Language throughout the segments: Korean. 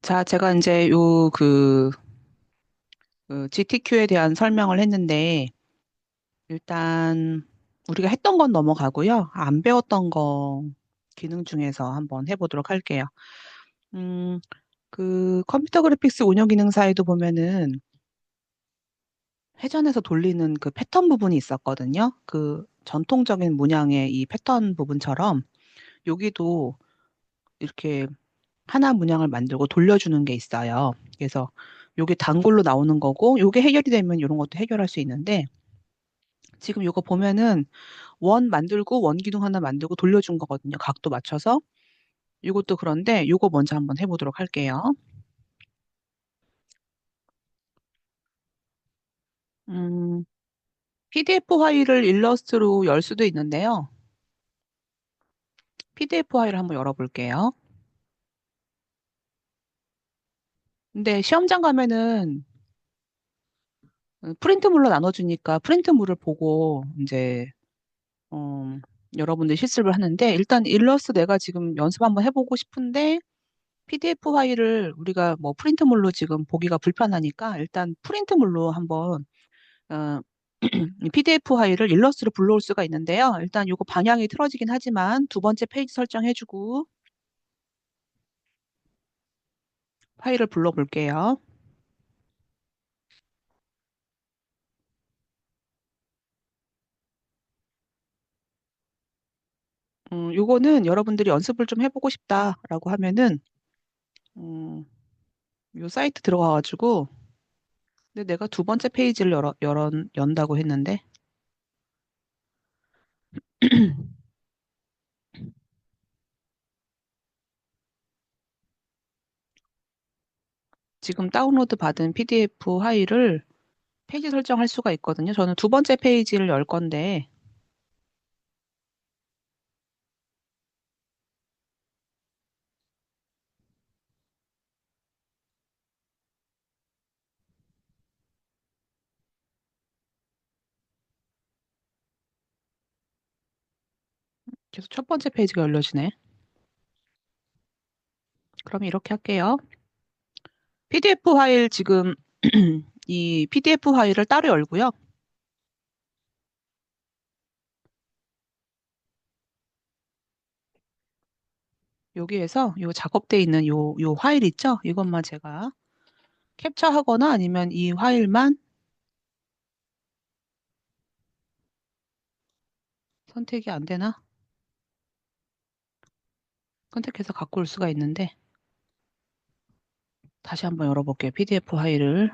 자, 제가 이제 GTQ에 대한 설명을 했는데, 일단 우리가 했던 건 넘어가고요. 안 배웠던 거 기능 중에서 한번 해보도록 할게요. 음, 컴퓨터 그래픽스 운영 기능사에도 보면은 회전해서 돌리는 그 패턴 부분이 있었거든요. 그 전통적인 문양의 이 패턴 부분처럼 여기도 이렇게 하나 문양을 만들고 돌려주는 게 있어요. 그래서 요게 단골로 나오는 거고, 요게 해결이 되면 이런 것도 해결할 수 있는데, 지금 요거 보면은 원 만들고 원 기둥 하나 만들고 돌려준 거거든요. 각도 맞춰서. 요것도 그런데 요거 먼저 한번 해보도록 할게요. 음, PDF 파일을 일러스트로 열 수도 있는데요. PDF 파일을 한번 열어볼게요. 근데 시험장 가면은 프린트물로 나눠주니까 프린트물을 보고 이제 어, 여러분들 실습을 하는데 일단 일러스트 내가 지금 연습 한번 해보고 싶은데 PDF 파일을 우리가 뭐 프린트물로 지금 보기가 불편하니까 일단 프린트물로 한번 이 PDF 파일을 일러스트로 불러올 수가 있는데요. 일단 요거 방향이 틀어지긴 하지만 두 번째 페이지 설정해주고 파일을 불러볼게요. 요거는 여러분들이 연습을 좀 해보고 싶다라고 하면은 음, 요 사이트 들어가가지고 근데 내가 두 번째 페이지를 연다고 했는데 지금 다운로드 받은 PDF 파일을 페이지 설정할 수가 있거든요. 저는 두 번째 페이지를 열 건데 계속 첫 번째 페이지가 열려지네. 그럼 이렇게 할게요. PDF 파일 지금 이 PDF 파일을 따로 열고요. 여기에서 요 작업돼 있는 요 파일 있죠? 이것만 제가 캡처하거나 아니면 이 파일만 선택이 안 되나? 선택해서 갖고 올 수가 있는데 다시 한번 열어볼게요. PDF 파일을.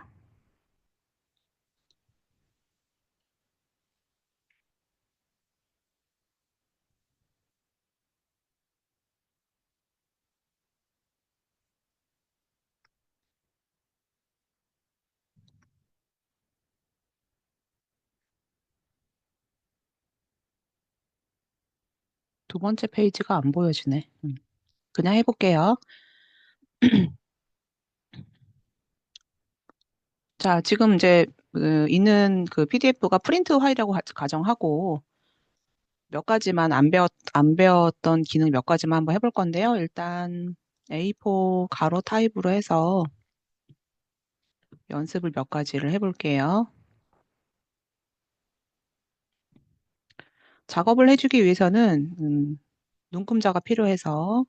두 번째 페이지가 안 보여지네. 그냥 해볼게요. 자, 지금 이제 있는 그 PDF가 프린트 파일이라고 가정하고 몇 가지만 안 배웠던 기능 몇 가지만 한번 해볼 건데요. 일단 A4 가로 타입으로 해서 연습을 몇 가지를 해볼게요. 작업을 해주기 위해서는 눈금자가 필요해서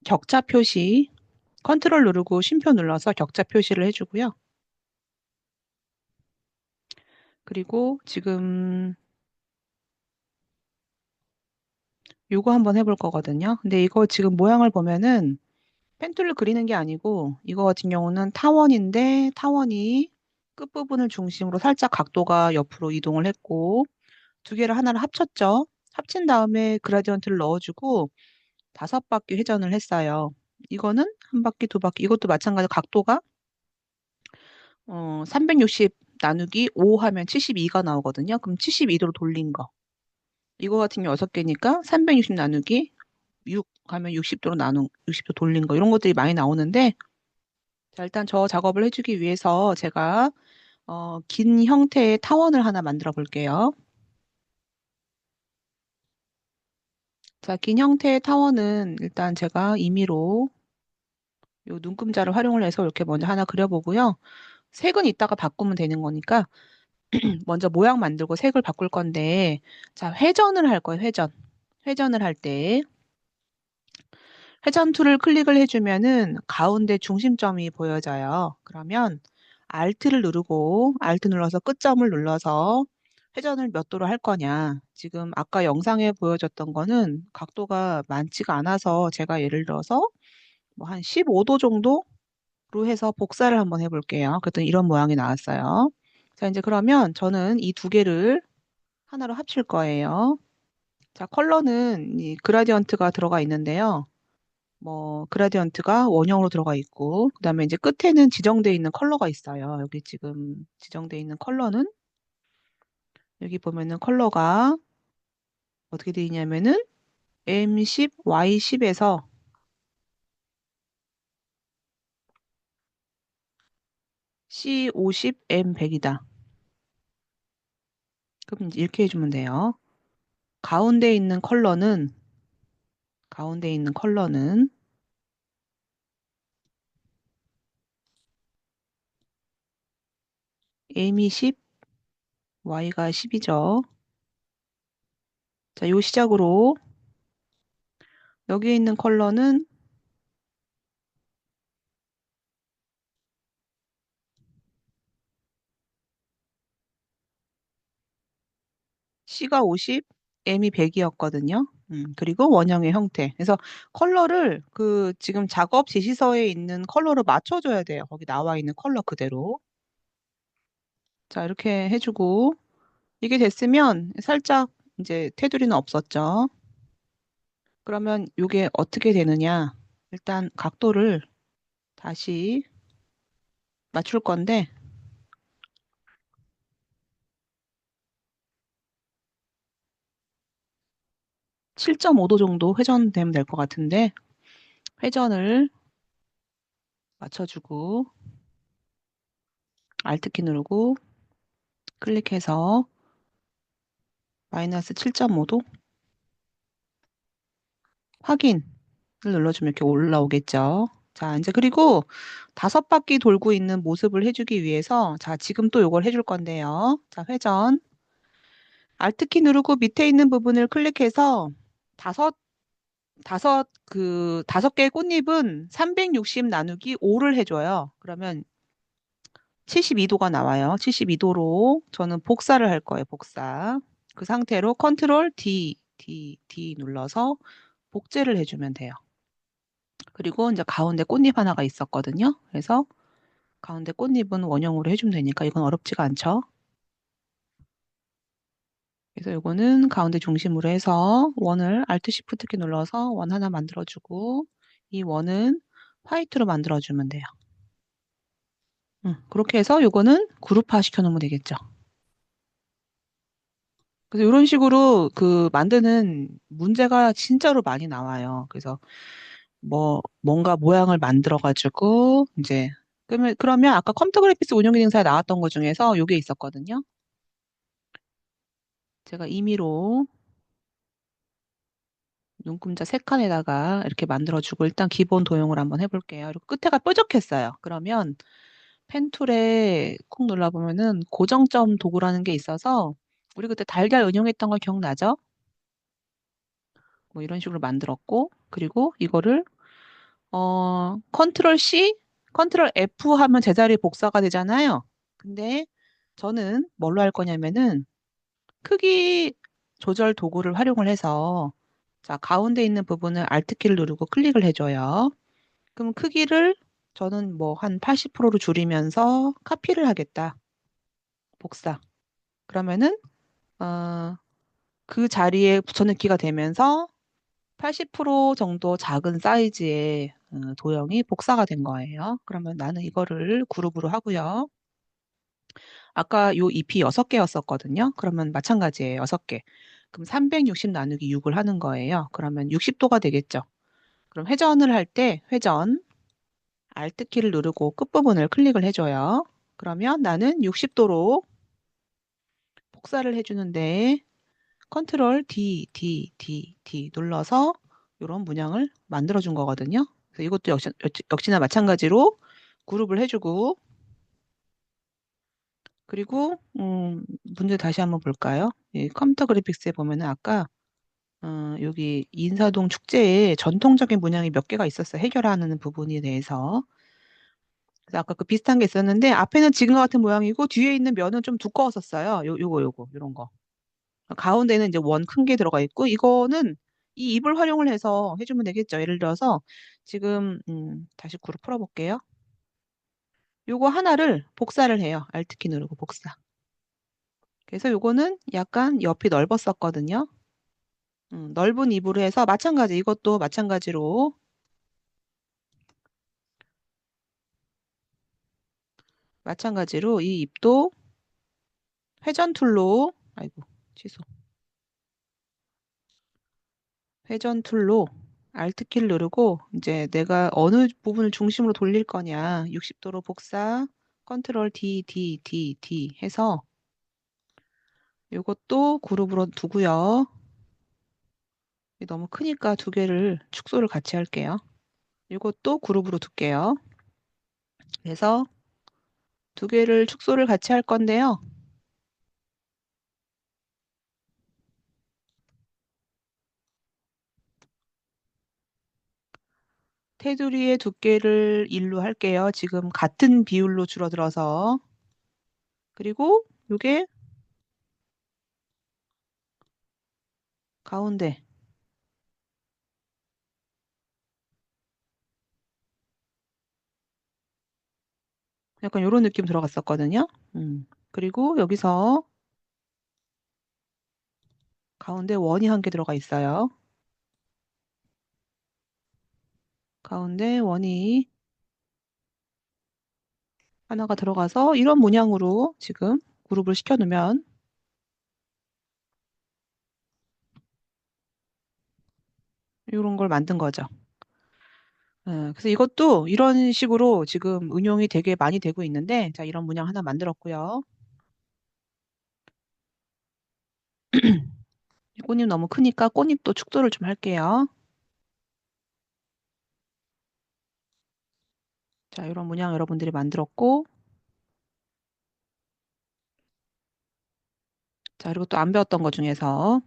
격자 표시, 컨트롤 누르고 쉼표 눌러서 격자 표시를 해주고요. 그리고 지금 요거 한번 해볼 거거든요. 근데 이거 지금 모양을 보면은 펜툴을 그리는 게 아니고 이거 같은 경우는 타원인데 타원이 끝부분을 중심으로 살짝 각도가 옆으로 이동을 했고 두 개를 하나를 합쳤죠. 합친 다음에 그라디언트를 넣어주고 다섯 바퀴 회전을 했어요. 이거는 한 바퀴, 두 바퀴. 이것도 마찬가지로 각도가 360 나누기 5 하면 72가 나오거든요. 그럼 72도로 돌린 거. 이거 같은 경우 6개니까 360 나누기 6 하면 60도로 60도 돌린 거. 이런 것들이 많이 나오는데 자, 일단 저 작업을 해주기 위해서 제가 긴 형태의 타원을 하나 만들어 볼게요. 자, 긴 형태의 타원은 일단 제가 임의로 요 눈금자를 활용을 해서 이렇게 먼저 하나 그려보고요. 색은 이따가 바꾸면 되는 거니까 먼저 모양 만들고 색을 바꿀 건데, 자, 회전을 할 거예요, 회전. 회전을 할 때, 회전 툴을 클릭을 해주면은 가운데 중심점이 보여져요. 그러면 Alt를 누르고, Alt 눌러서 끝점을 눌러서 회전을 몇 도로 할 거냐. 지금 아까 영상에 보여줬던 거는 각도가 많지가 않아서 제가 예를 들어서 뭐 한 15도 정도로 해서 복사를 한번 해볼게요. 그랬더니 이런 모양이 나왔어요. 자, 이제 그러면 저는 이 두 개를 하나로 합칠 거예요. 자, 컬러는 이 그라디언트가 들어가 있는데요. 뭐 그라디언트가 원형으로 들어가 있고 그다음에 이제 끝에는 지정되어 있는 컬러가 있어요. 여기 지금 지정되어 있는 컬러는 여기 보면은 컬러가 어떻게 되어 있냐면은 M10, Y10에서 C50, M100이다. 그럼 이제 이렇게 해주면 돼요. 가운데 있는 컬러는 가운데 있는 컬러는 M이 10, Y가 10이죠. 자, 요 시작으로 여기에 있는 컬러는 C가 50, M이 100이었거든요. 그리고 원형의 형태. 그래서 컬러를 그 지금 작업 지시서에 있는 컬러로 맞춰줘야 돼요. 거기 나와 있는 컬러 그대로. 자, 이렇게 해주고 이게 됐으면 살짝 이제 테두리는 없었죠. 그러면 이게 어떻게 되느냐? 일단 각도를 다시 맞출 건데 7.5도 정도 회전되면 될 것 같은데 회전을 맞춰주고 Alt키 누르고 클릭해서 마이너스 7.5도 확인을 눌러주면 이렇게 올라오겠죠. 자, 이제 그리고 5바퀴 돌고 있는 모습을 해주기 위해서 자, 지금 또 이걸 해줄 건데요. 자, 회전. Alt키 누르고 밑에 있는 부분을 클릭해서 다섯, 다섯 개의 꽃잎은 360 나누기 5를 해줘요. 그러면 72도가 나와요. 72도로 저는 복사를 할 거예요. 복사. 그 상태로 컨트롤 D 눌러서 복제를 해주면 돼요. 그리고 이제 가운데 꽃잎 하나가 있었거든요. 그래서 가운데 꽃잎은 원형으로 해주면 되니까 이건 어렵지가 않죠. 그래서 이거는 가운데 중심으로 해서 원을 Alt Shift 키 눌러서 원 하나 만들어주고 이 원은 화이트로 만들어주면 돼요. 그렇게 해서 이거는 그룹화 시켜놓으면 되겠죠. 그래서 이런 식으로 그 만드는 문제가 진짜로 많이 나와요. 그래서 뭐 뭔가 모양을 만들어가지고 이제 그러면 아까 컴퓨터 그래픽스 운영 기능사에 나왔던 것 중에서 요게 있었거든요. 제가 임의로 눈금자 세 칸에다가 이렇게 만들어주고 일단 기본 도형을 한번 해볼게요. 그리고 끝에가 뾰족했어요. 그러면 펜 툴에 콕 눌러보면은 고정점 도구라는 게 있어서 우리 그때 달걀 응용했던 거 기억나죠? 뭐 이런 식으로 만들었고 그리고 이거를 컨트롤 C, 컨트롤 F 하면 제자리 복사가 되잖아요. 근데 저는 뭘로 할 거냐면은 크기 조절 도구를 활용을 해서 자, 가운데 있는 부분을 Alt키를 누르고 클릭을 해줘요. 그럼 크기를 저는 뭐 한 80%로 줄이면서 카피를 하겠다. 복사. 그러면은 그 자리에 붙여넣기가 되면서 80% 정도 작은 사이즈의 도형이 복사가 된 거예요. 그러면 나는 이거를 그룹으로 하고요. 아까 요 잎이 6개였었거든요. 그러면 마찬가지예요. 6개. 그럼 360 나누기 6을 하는 거예요. 그러면 60도가 되겠죠. 그럼 회전을 할 때 회전 Alt키를 누르고 끝부분을 클릭을 해줘요. 그러면 나는 60도로 복사를 해주는데 컨트롤 D 눌러서 이런 문양을 만들어준 거거든요. 그래서 이것도 역시나 마찬가지로 그룹을 해주고 그리고 문제 다시 한번 볼까요? 이 컴퓨터 그래픽스에 보면은 아까 여기 인사동 축제에 전통적인 문양이 몇 개가 있었어요. 해결하는 부분에 대해서. 그래서 아까 그 비슷한 게 있었는데 앞에는 지금과 같은 모양이고 뒤에 있는 면은 좀 두꺼웠었어요. 요거 요런 거. 가운데는 이제 원 큰 게 들어가 있고 이거는 이 입을 활용을 해서 해주면 되겠죠. 예를 들어서 지금 다시 그룹 풀어볼게요. 요거 하나를 복사를 해요. Alt키 누르고 복사. 그래서 요거는 약간 옆이 넓었었거든요. 넓은 입으로 해서 마찬가지 이것도 마찬가지로 이 입도 회전 툴로 아이고 취소 회전 툴로 Alt 키를 누르고 이제 내가 어느 부분을 중심으로 돌릴 거냐 60도로 복사 컨트롤 D 해서 이것도 그룹으로 두고요. 너무 크니까 두 개를 축소를 같이 할게요. 이것도 그룹으로 둘게요. 그래서 두 개를 축소를 같이 할 건데요. 테두리의 두께를 1로 할게요. 지금 같은 비율로 줄어들어서. 그리고 이게 가운데 약간 이런 느낌 들어갔었거든요. 그리고 여기서 가운데 원이 한 개 들어가 있어요. 가운데 원이 하나가 들어가서 이런 문양으로 지금 그룹을 시켜놓으면 이런 걸 만든 거죠. 그래서 이것도 이런 식으로 지금 응용이 되게 많이 되고 있는데 자 이런 문양 하나 만들었고요. 꽃잎 너무 크니까 꽃잎도 축소를 좀 할게요. 자 이런 문양 여러분들이 만들었고 자 그리고 또 안 배웠던 것 중에서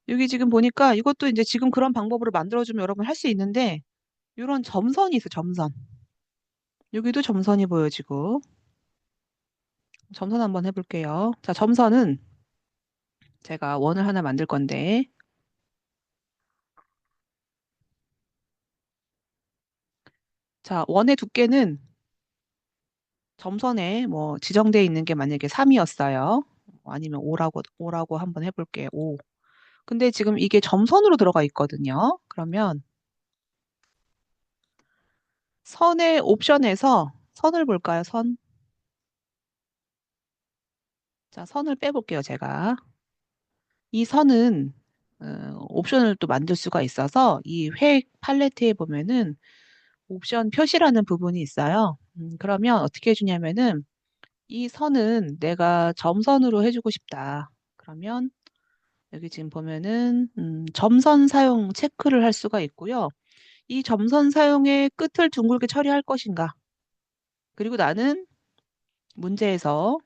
여기 지금 보니까 이것도 이제 지금 그런 방법으로 만들어주면 여러분 할 수 있는데 이런 점선이 있어 점선. 여기도 점선이 보여지고 점선 한번 해볼게요. 자 점선은 제가 원을 하나 만들 건데 자 원의 두께는 점선에 뭐 지정되어 있는 게 만약에 3이었어요. 아니면 5라고 한번 해볼게요. 5. 근데 지금 이게 점선으로 들어가 있거든요. 그러면 선의 옵션에서 선을 볼까요? 선. 자, 선을 빼볼게요, 제가. 이 선은 옵션을 또 만들 수가 있어서 이 획 팔레트에 보면은 옵션 표시라는 부분이 있어요. 그러면 어떻게 해주냐면은 이 선은 내가 점선으로 해주고 싶다. 그러면 여기 지금 보면은 점선 사용 체크를 할 수가 있고요. 이 점선 사용의 끝을 둥글게 처리할 것인가. 그리고 나는 문제에서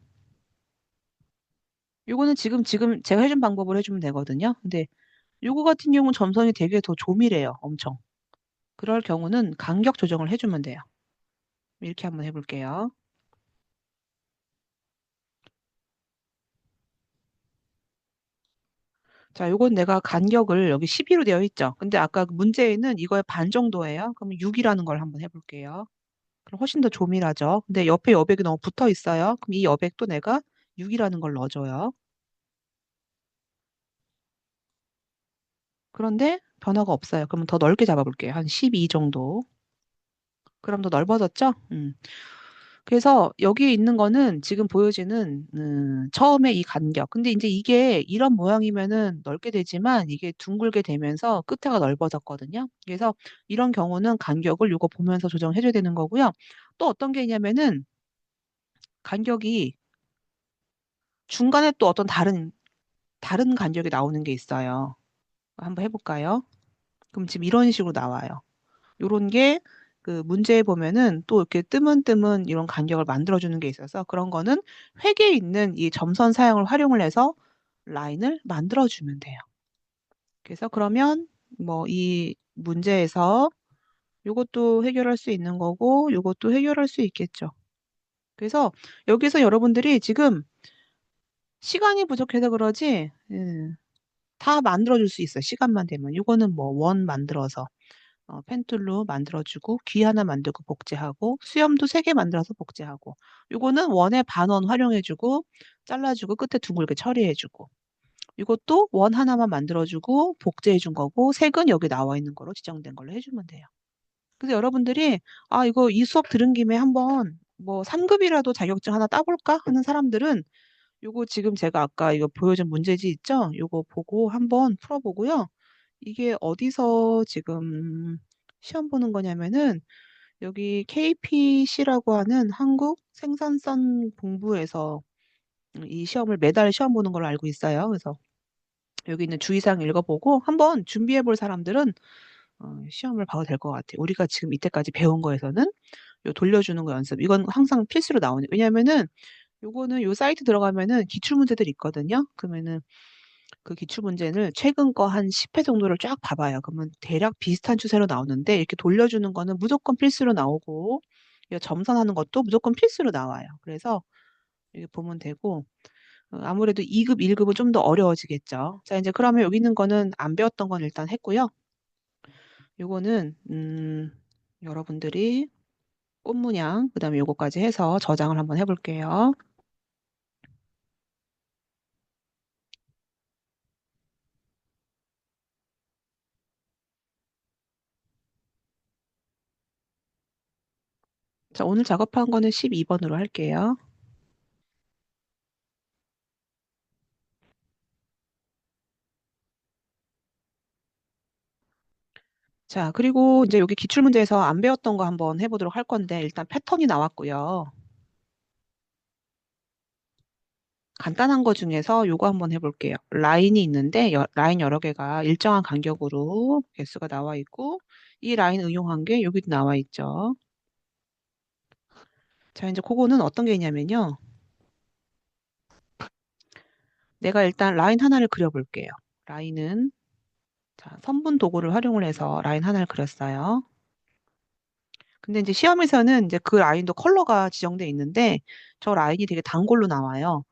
요거는 지금 제가 해준 방법을 해주면 되거든요. 근데 요거 같은 경우는 점선이 되게 더 조밀해요. 엄청. 그럴 경우는 간격 조정을 해주면 돼요. 이렇게 한번 해볼게요. 자, 요건 내가 간격을 여기 12로 되어 있죠. 근데 아까 그 문제에는 이거의 반 정도예요. 그러면 6이라는 걸 한번 해볼게요. 그럼 훨씬 더 조밀하죠. 근데 옆에 여백이 너무 붙어 있어요. 그럼 이 여백도 내가 6이라는 걸 넣어줘요. 그런데 변화가 없어요. 그러면 더 넓게 잡아볼게요. 한 12 정도. 그럼 더 넓어졌죠? 그래서 여기에 있는 거는 지금 보여지는 처음에 이 간격. 근데 이제 이게 이런 모양이면은 넓게 되지만 이게 둥글게 되면서 끝에가 넓어졌거든요. 그래서 이런 경우는 간격을 요거 보면서 조정해줘야 되는 거고요. 또 어떤 게 있냐면은 간격이 중간에 또 어떤 다른 간격이 나오는 게 있어요. 한번 해볼까요? 그럼 지금 이런 식으로 나와요. 요런 게 그 문제에 보면은 또 이렇게 뜨문뜨문 이런 간격을 만들어주는 게 있어서 그런 거는 획에 있는 이 점선 사용을 활용을 해서 라인을 만들어주면 돼요. 그래서 그러면 뭐 이 문제에서 요것도 해결할 수 있는 거고 요것도 해결할 수 있겠죠. 그래서 여기서 여러분들이 지금 시간이 부족해서 그러지 다 만들어줄 수 있어요. 시간만 되면. 요거는 뭐 원 만들어서 펜툴로 만들어주고 귀 하나 만들고 복제하고 수염도 3개 만들어서 복제하고 요거는 원의 반원 활용해주고 잘라주고 끝에 둥글게 처리해주고 이것도 원 하나만 만들어주고 복제해준 거고 색은 여기 나와 있는 거로 지정된 걸로 해주면 돼요. 그래서 여러분들이 아 이거 이 수업 들은 김에 한번 뭐 3급이라도 자격증 하나 따볼까 하는 사람들은 요거 지금 제가 아까 이거 보여준 문제지 있죠? 요거 보고 한번 풀어보고요. 이게 어디서 지금 시험 보는 거냐면은 여기 KPC라고 하는 한국 생산성 공부에서 이 시험을 매달 시험 보는 걸로 알고 있어요. 그래서 여기 있는 주의사항 읽어보고 한번 준비해 볼 사람들은 시험을 봐도 될 것 같아요. 우리가 지금 이때까지 배운 거에서는 요 돌려주는 거 연습. 이건 항상 필수로 나오는. 왜냐면은 요거는 요 사이트 들어가면은 기출 문제들 있거든요. 그러면은 그 기출 문제를 최근 거 한 10회 정도를 쫙 봐봐요. 그러면 대략 비슷한 추세로 나오는데 이렇게 돌려주는 거는 무조건 필수로 나오고 이 점선하는 것도 무조건 필수로 나와요. 그래서 이렇게 보면 되고 아무래도 2급, 1급은 좀 더 어려워지겠죠. 자, 이제 그러면 여기 있는 거는 안 배웠던 건 일단 했고요. 요거는 여러분들이 꽃 문양 그다음에 요거까지 해서 저장을 한번 해볼게요. 자, 오늘 작업한 거는 12번으로 할게요. 자, 그리고 이제 여기 기출문제에서 안 배웠던 거 한번 해보도록 할 건데, 일단 패턴이 나왔고요. 간단한 거 중에서 요거 한번 해볼게요. 라인이 있는데, 라인 여러 개가 일정한 간격으로 개수가 나와 있고, 이 라인 응용한 게 여기도 나와 있죠. 자, 이제 그거는 어떤 게 있냐면요. 내가 일단 라인 하나를 그려볼게요. 라인은, 자, 선분 도구를 활용을 해서 라인 하나를 그렸어요. 근데 이제 시험에서는 이제 그 라인도 컬러가 지정돼 있는데, 저 라인이 되게 단골로 나와요.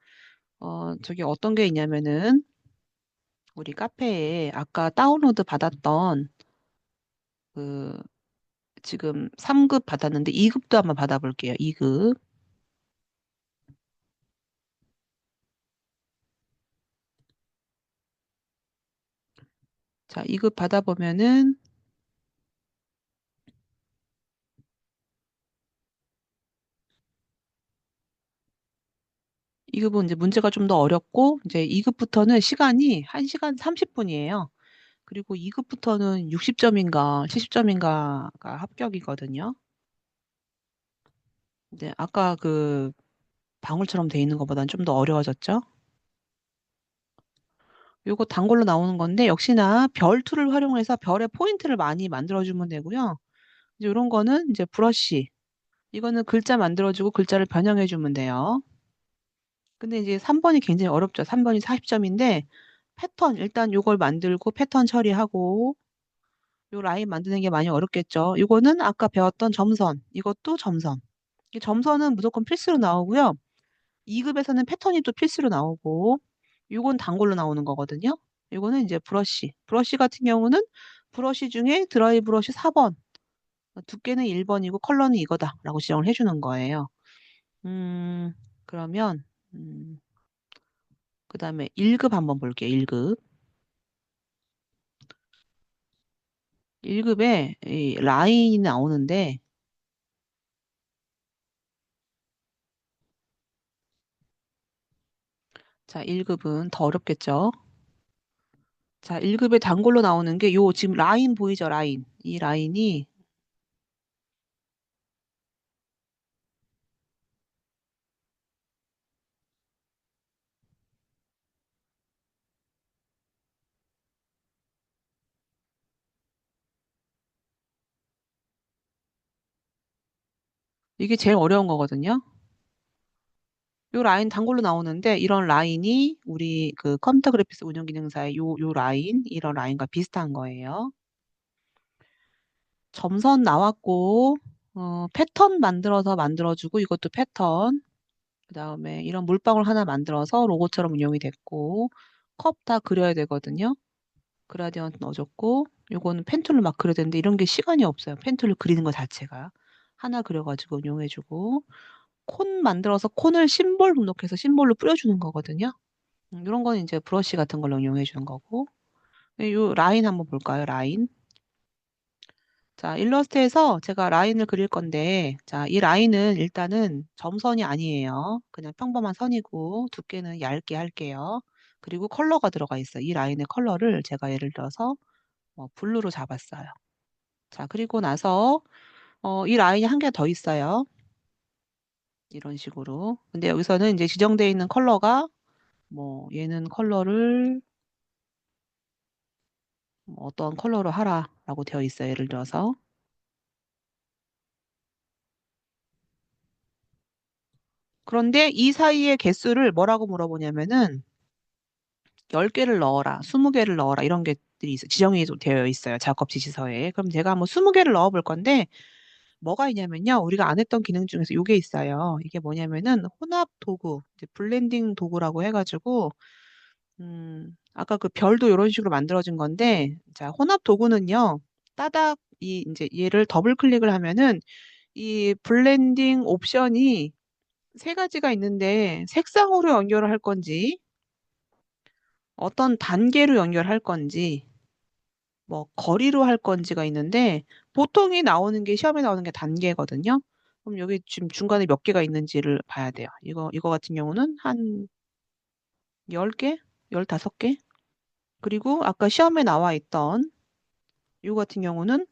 저기 어떤 게 있냐면은 우리 카페에 아까 다운로드 받았던 그 지금 3급 받았는데 2급도 한번 받아볼게요. 2급. 자, 2급 받아보면은 2급은 이제 문제가 좀 더 어렵고 이제 2급부터는 시간이 1시간 30분이에요. 그리고 2급부터는 60점인가 70점인가가 합격이거든요. 근데 아까 그 방울처럼 돼 있는 것보다는 좀 더 어려워졌죠. 요거 단골로 나오는 건데 역시나 별 툴을 활용해서 별의 포인트를 많이 만들어주면 되고요. 이제 이런 거는 이제 브러쉬. 이거는 글자 만들어주고 글자를 변형해주면 돼요. 근데 이제 3번이 굉장히 어렵죠. 3번이 40점인데 패턴 일단 요걸 만들고 패턴 처리하고 요 라인 만드는 게 많이 어렵겠죠. 이거는 아까 배웠던 점선. 이것도 점선. 이 점선은 무조건 필수로 나오고요. 2급에서는 패턴이 또 필수로 나오고 요건 단골로 나오는 거거든요. 요거는 이제 브러쉬. 브러쉬 같은 경우는 브러쉬 중에 드라이 브러쉬 4번. 두께는 1번이고 컬러는 이거다라고 지정을 해주는 거예요. 음, 그러면 그다음에 1급 한번 볼게요. 1급. 1급에 이 라인이 나오는데 자, 1급은 더 어렵겠죠? 자, 1급의 단골로 나오는 게 요 지금 라인 보이죠? 라인. 이 라인이 이게 제일 어려운 거거든요. 요 라인 단골로 나오는데 이런 라인이 우리 그 컴퓨터 그래픽스 운영 기능사의 요 라인, 이런 라인과 비슷한 거예요. 점선 나왔고, 패턴 만들어서 만들어주고, 이것도 패턴. 그 다음에 이런 물방울 하나 만들어서 로고처럼 운영이 됐고, 컵 다 그려야 되거든요. 그라디언트 넣어줬고, 요거는 펜툴로 막 그려야 되는데, 이런 게 시간이 없어요. 펜툴로 그리는 것 자체가. 하나 그려가지고 운용해주고, 콘 만들어서 콘을 심볼 등록해서 심볼로 뿌려주는 거거든요. 이런 건 이제 브러쉬 같은 걸로 응용해주는 거고. 요 라인 한번 볼까요? 라인. 자, 일러스트에서 제가 라인을 그릴 건데, 자, 이 라인은 일단은 점선이 아니에요. 그냥 평범한 선이고, 두께는 얇게 할게요. 그리고 컬러가 들어가 있어요. 이 라인의 컬러를 제가 예를 들어서 블루로 잡았어요. 자, 그리고 나서 이 라인이 한 개 더 있어요. 이런 식으로. 근데 여기서는 이제 지정되어 있는 컬러가 뭐 얘는 컬러를 뭐 어떤 컬러로 하라라고 되어 있어요. 예를 들어서. 그런데 이 사이의 개수를 뭐라고 물어보냐면은 10개를 넣어라, 20개를 넣어라 이런 것들이 지정이 되어 있어요. 작업 지시서에. 그럼 제가 한번 20개를 넣어 볼 건데 뭐가 있냐면요. 우리가 안 했던 기능 중에서 이게 있어요. 이게 뭐냐면은 혼합 도구, 이제 블렌딩 도구라고 해가지고 아까 그 별도 이런 식으로 만들어진 건데 자, 혼합 도구는요. 따닥 이 이제 얘를 더블 클릭을 하면은 이 블렌딩 옵션이 세 가지가 있는데 색상으로 연결을 할 건지 어떤 단계로 연결할 건지 뭐 거리로 할 건지가 있는데 보통이 나오는 게 시험에 나오는 게 단계거든요. 그럼 여기 지금 중간에 몇 개가 있는지를 봐야 돼요. 이거 같은 경우는 한 10개? 15개? 그리고 아까 시험에 나와 있던 이거 같은 경우는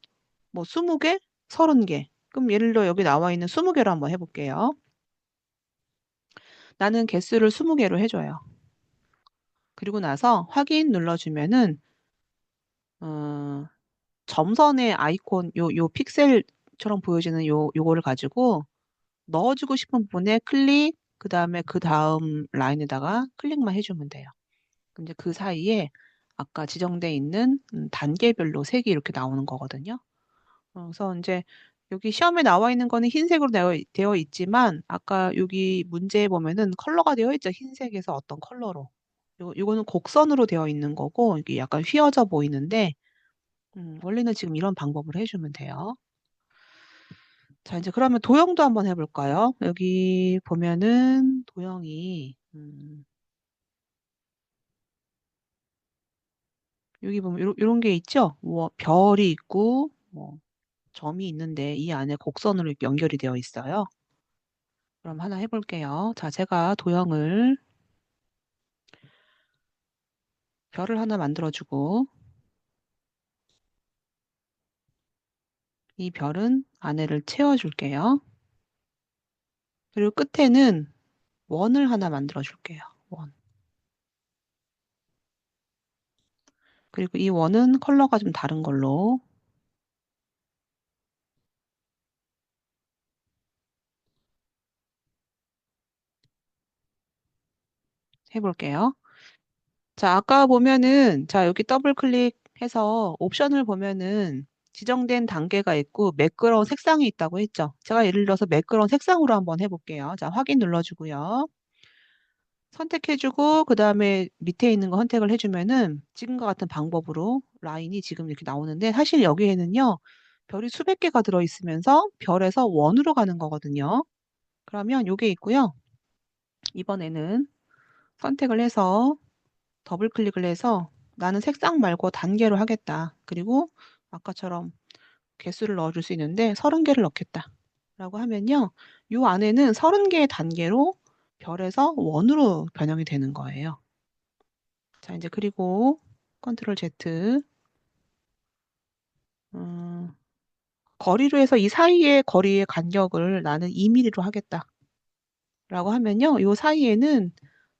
뭐 20개? 30개. 그럼 예를 들어 여기 나와 있는 20개로 한번 해볼게요. 나는 개수를 20개로 해줘요. 그리고 나서 확인 눌러주면은 어, 점선의 아이콘 요 픽셀처럼 보여지는 요거를 가지고 넣어주고 싶은 부분에 클릭, 그다음에 그 다음 라인에다가 클릭만 해주면 돼요. 그럼 이제 그 사이에 아까 지정돼 있는 단계별로 색이 이렇게 나오는 거거든요. 그래서 이제 여기 시험에 나와 있는 거는 흰색으로 되어 있지만 아까 여기 문제에 보면은 컬러가 되어 있죠. 흰색에서 어떤 컬러로. 요거는 곡선으로 되어 있는 거고 이게 약간 휘어져 보이는데 원래는 지금 이런 방법으로 해주면 돼요. 자, 이제 그러면 도형도 한번 해볼까요? 여기 보면은 도형이, 여기 보면 요런 게 있죠? 뭐, 별이 있고, 뭐, 점이 있는데 이 안에 곡선으로 이렇게 연결이 되어 있어요. 그럼 하나 해볼게요. 자, 제가 도형을, 별을 하나 만들어주고, 이 별은 안에를 채워줄게요. 그리고 끝에는 원을 하나 만들어줄게요. 원. 그리고 이 원은 컬러가 좀 다른 걸로 해볼게요. 자, 아까 보면은, 자, 여기 더블 클릭해서 옵션을 보면은 지정된 단계가 있고 매끄러운 색상이 있다고 했죠. 제가 예를 들어서 매끄러운 색상으로 한번 해볼게요. 자, 확인 눌러주고요. 선택해주고, 그 다음에 밑에 있는 거 선택을 해주면은 지금과 같은 방법으로 라인이 지금 이렇게 나오는데 사실 여기에는요, 별이 수백 개가 들어있으면서 별에서 원으로 가는 거거든요. 그러면 요게 있고요. 이번에는 선택을 해서 더블 클릭을 해서 나는 색상 말고 단계로 하겠다. 그리고 아까처럼 개수를 넣어줄 수 있는데 30개를 넣겠다. 라고 하면요. 요 안에는 30개의 단계로 별에서 원으로 변형이 되는 거예요. 자, 이제 그리고 컨트롤 Z. 음, 거리로 해서 이 사이의 거리의 간격을 나는 2mm로 하겠다. 라고 하면요. 이 사이에는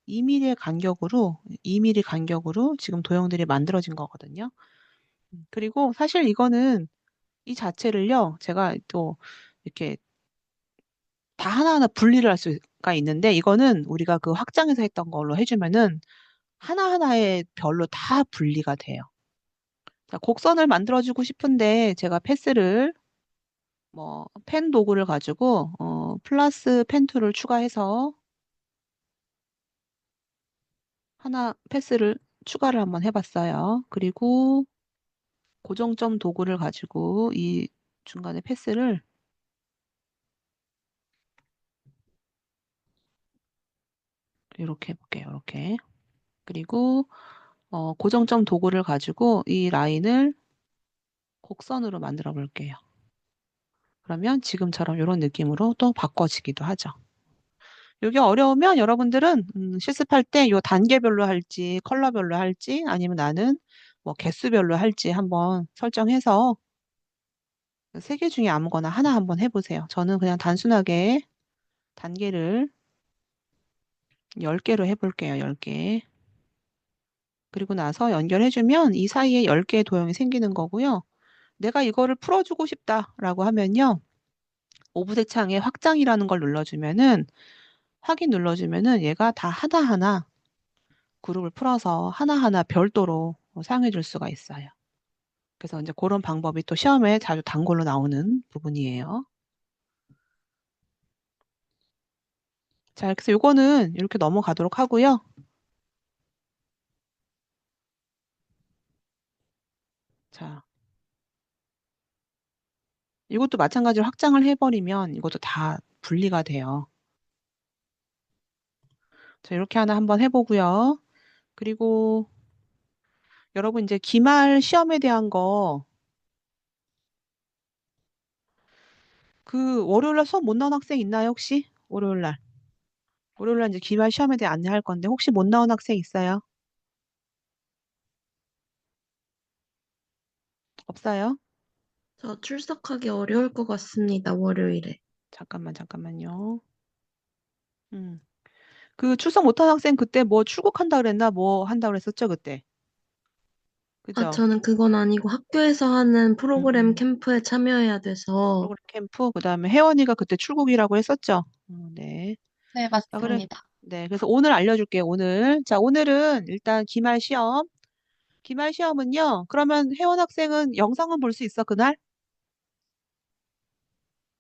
2mm의 간격으로, 2mm 간격으로 지금 도형들이 만들어진 거거든요. 그리고 사실 이거는 이 자체를요. 제가 또 이렇게 다 하나하나 분리를 할 수가 있는데 이거는 우리가 그 확장해서 했던 걸로 해주면은 하나하나의 별로 다 분리가 돼요. 자, 곡선을 만들어주고 싶은데 제가 패스를 뭐 펜 도구를 가지고 플러스 펜 툴을 추가해서 하나 패스를 추가를 한번 해봤어요. 그리고 고정점 도구를 가지고 이 중간에 패스를 이렇게 해볼게요. 이렇게. 그리고 고정점 도구를 가지고 이 라인을 곡선으로 만들어 볼게요. 그러면 지금처럼 이런 느낌으로 또 바꿔지기도 하죠. 이게 어려우면 여러분들은 실습할 때 이 단계별로 할지 컬러별로 할지 아니면 나는 뭐 개수별로 할지 한번 설정해서 세 개 중에 아무거나 하나 한번 해보세요. 저는 그냥 단순하게 단계를 10개로 해볼게요. 10개. 그리고 나서 연결해주면 이 사이에 10개의 도형이 생기는 거고요. 내가 이거를 풀어주고 싶다라고 하면요. 오브젝 창에 확장이라는 걸 눌러주면은 확인 눌러주면은 얘가 다 하나하나 그룹을 풀어서 하나하나 별도로 사용해 줄 수가 있어요. 그래서 이제 그런 방법이 또 시험에 자주 단골로 나오는 부분이에요. 자, 그래서 요거는 이렇게 넘어가도록 하고요. 자, 이것도 마찬가지로 확장을 해버리면 이것도 다 분리가 돼요. 자, 이렇게 하나 한번 해보고요. 그리고 여러분 이제 기말 시험에 대한 거 그 월요일 날 수업 못 나온 학생 있나요, 혹시? 월요일 날. 월요일 날 이제 기말 시험에 대해 안내할 건데 혹시 못 나온 학생 있어요? 없어요? 저 출석하기 어려울 것 같습니다, 월요일에. 잠깐만요. 음. 그 출석 못한 학생 그때 뭐 출국한다 그랬나? 뭐 한다 그랬었죠, 그때. 아, 그죠? 저는 그건 아니고 학교에서 하는 프로그램 음. 캠프에 참여해야 돼서. 프로그램 캠프, 그다음에 혜원이가 그때 출국이라고 했었죠. 네. 네, 아, 그래. 맞습니다. 네. 그래서 오늘 알려줄게요, 오늘. 자, 오늘은 일단 기말 시험. 기말 시험은요, 그러면 혜원 학생은 영상은 볼 수 있어, 그날?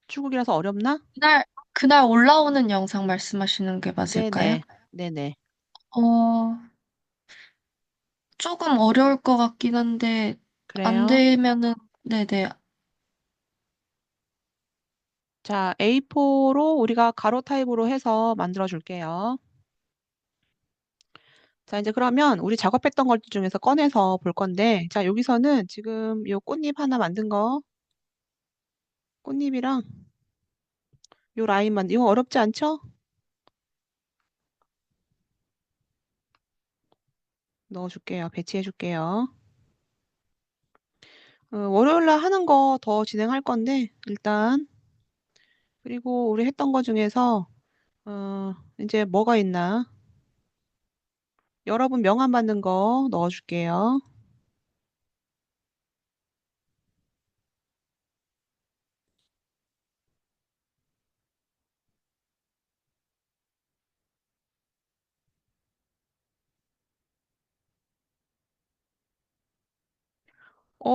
출국이라서 어렵나? 그날 올라오는 영상 말씀하시는 게 맞을까요? 네네. 네네. 어, 조금 어려울 것 같긴 한데, 안 그래요. 되면은, 네네. 자, A4로 우리가 가로 타입으로 해서 만들어 줄게요. 자, 이제 그러면 우리 작업했던 것 중에서 꺼내서 볼 건데, 자, 여기서는 지금 요 꽃잎 하나 만든 거, 꽃잎이랑 요 라인만, 이거 어렵지 않죠? 넣어줄게요. 배치해줄게요. 월요일 날 하는 거 더 진행할 건데, 일단, 그리고 우리 했던 거 중에서, 이제 뭐가 있나? 여러분 명함 받는 거 넣어줄게요.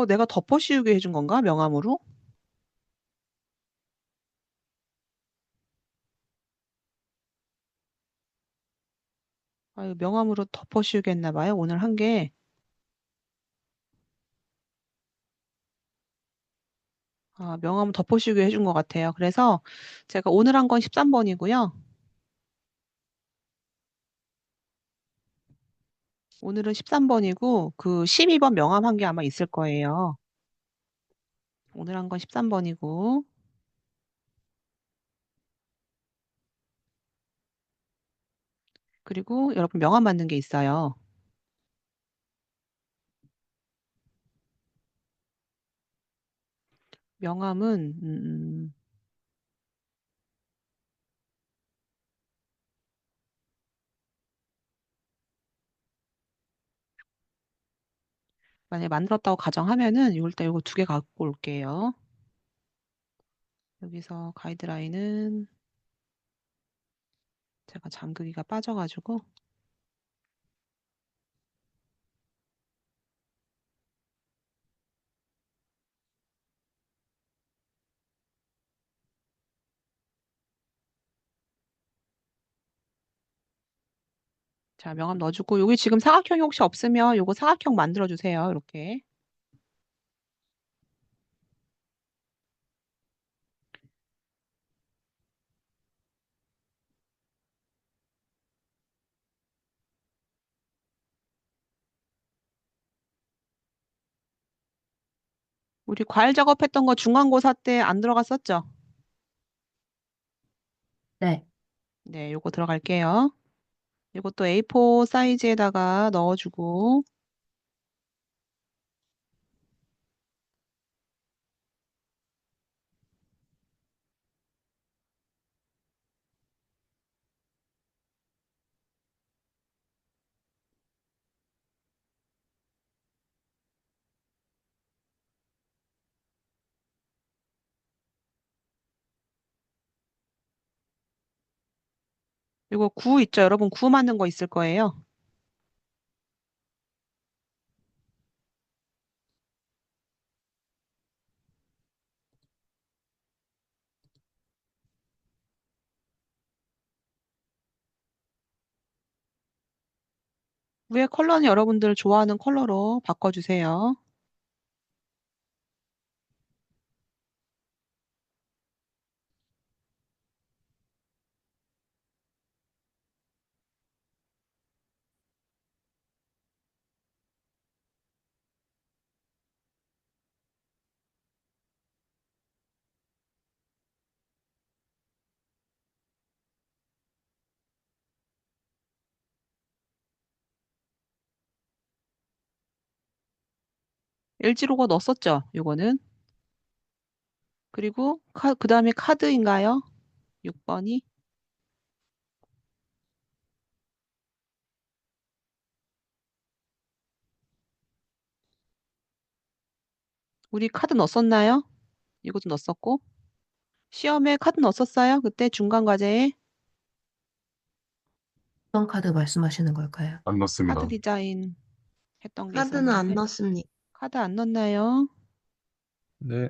내가 덮어 씌우게 해준 건가? 명함으로? 명함으로 덮어 씌우게 했나 봐요. 오늘 한 게. 명함 덮어 씌우게 해준 것 같아요. 그래서 제가 오늘 한 건 13번이고요. 오늘은 13번이고, 그 12번 명함 한 게 아마 있을 거예요. 오늘 한 건 13번이고, 그리고 여러분 명함 만든 게 있어요. 명함은 만약에 만들었다고 가정하면은 일단 요거 두 개 갖고 올게요. 여기서 가이드라인은 제가 잠그기가 빠져가지고 자, 명함 넣어주고 여기 지금 사각형이 혹시 없으면 요거 사각형 만들어 주세요. 이렇게. 우리 과일 작업했던 거 중간고사 때 안 들어갔었죠? 네. 네, 요거 들어갈게요. 이것도 A4 사이즈에다가 넣어주고 이거 구 있죠? 여러분 구 만든 거 있을 거예요. 위에 컬러는 여러분들 좋아하는 컬러로 바꿔주세요. LG 로고 넣었었죠? 요거는. 그리고 그 다음에 카드인가요? 6번이. 우리 카드 넣었었나요? 이것도 넣었었고. 시험에 카드 넣었었어요? 그때 중간 과제에 어떤 카드 말씀하시는 걸까요? 안 카드 넣습니다. 디자인 했던 게 카드는 안 있었는데 넣습니다. 카드 안 넣었나요? 네.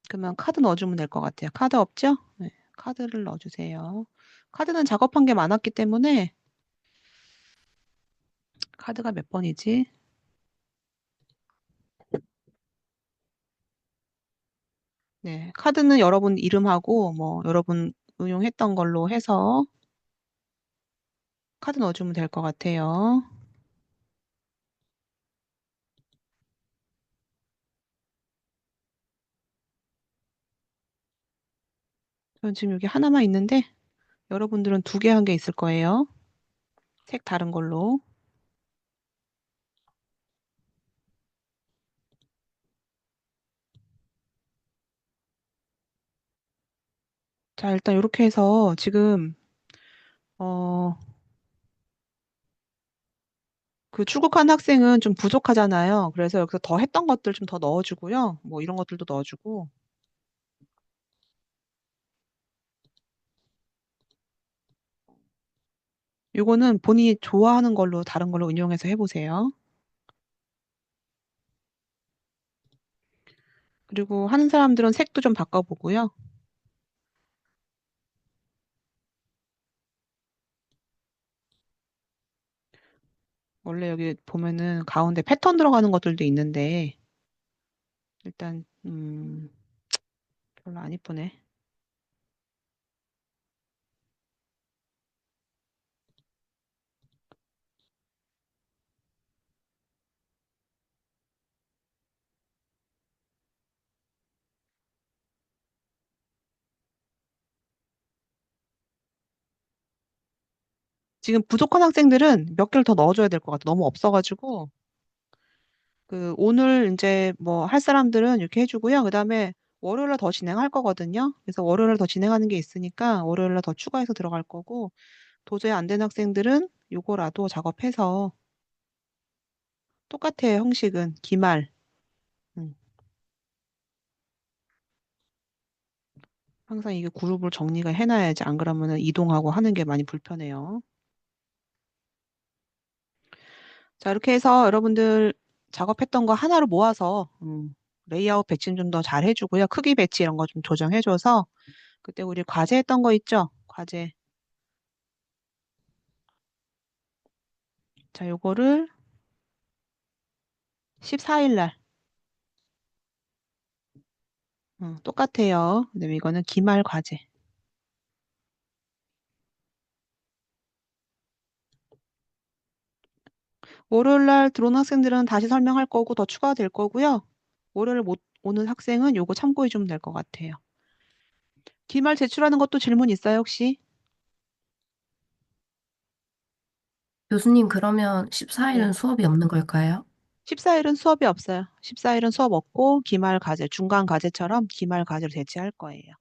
그러면 카드 넣어주면 될 것 같아요. 카드 없죠? 네, 카드를 넣어주세요. 카드는 작업한 게 많았기 때문에 카드가 몇 번이지? 네, 카드는 여러분 이름하고 뭐 여러분 응용했던 걸로 해서 카드 넣어주면 될 것 같아요. 저는 지금 여기 하나만 있는데 여러분들은 두 개 한 개 있을 거예요. 색 다른 걸로. 자, 일단 이렇게 해서 지금 어, 그 출국한 학생은 좀 부족하잖아요. 그래서 여기서 더 했던 것들 좀 더 넣어주고요. 뭐 이런 것들도 넣어주고. 요거는 본인이 좋아하는 걸로 다른 걸로 응용해서 해보세요. 그리고 하는 사람들은 색도 좀 바꿔보고요. 원래 여기 보면은 가운데 패턴 들어가는 것들도 있는데 일단 별로 안 이쁘네. 지금 부족한 학생들은 몇 개를 더 넣어줘야 될 것 같아. 너무 없어가지고. 오늘 이제 뭐 할 사람들은 이렇게 해주고요. 그 다음에 월요일에 더 진행할 거거든요. 그래서 월요일에 더 진행하는 게 있으니까 월요일에 더 추가해서 들어갈 거고, 도저히 안 되는 학생들은 요거라도 작업해서 똑같아요. 형식은 기말. 음, 항상 이게 그룹을 정리가 해놔야지. 안 그러면은 이동하고 하는 게 많이 불편해요. 자, 이렇게 해서 여러분들 작업했던 거 하나로 모아서 레이아웃 배치 좀 더 잘 해주고요. 크기 배치 이런 거 좀 조정해줘서 그때 우리 과제 했던 거 있죠? 과제. 자, 요거를 14일 날 똑같아요. 그다음에 이거는 기말 과제. 월요일 날 들어온 학생들은 다시 설명할 거고 더 추가될 거고요. 월요일 못 오는 학생은 요거 참고해 주면 될 것 같아요. 기말 제출하는 것도 질문 있어요, 혹시? 교수님, 그러면 네. 14일은 수업이 없는 걸까요? 14일은 수업이 없어요. 14일은 수업 없고 기말 과제, 중간 과제처럼 기말 과제로 대체할 거예요.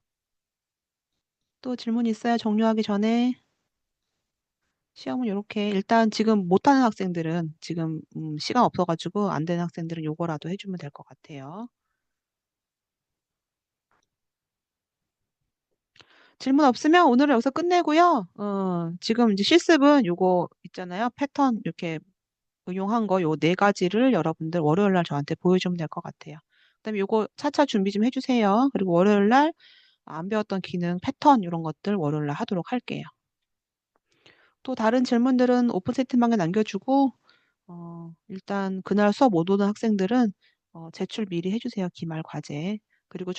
또 질문 있어요? 종료하기 전에? 시험은 이렇게 일단 지금 못하는 학생들은 지금 시간 없어가지고 안 되는 학생들은 요거라도 해주면 될 것 같아요. 질문 없으면 오늘은 여기서 끝내고요. 지금 이제 실습은 요거 있잖아요. 패턴 이렇게 응용한 거 요 네 가지를 여러분들 월요일 날 저한테 보여주면 될 것 같아요. 그다음에 요거 차차 준비 좀 해주세요. 그리고 월요일 날 안 배웠던 기능, 패턴 이런 것들 월요일 날 하도록 할게요. 또 다른 질문들은 오픈 채팅방에 남겨주고 일단 그날 수업 못 오는 학생들은 제출 미리 해주세요. 기말 과제. 그리고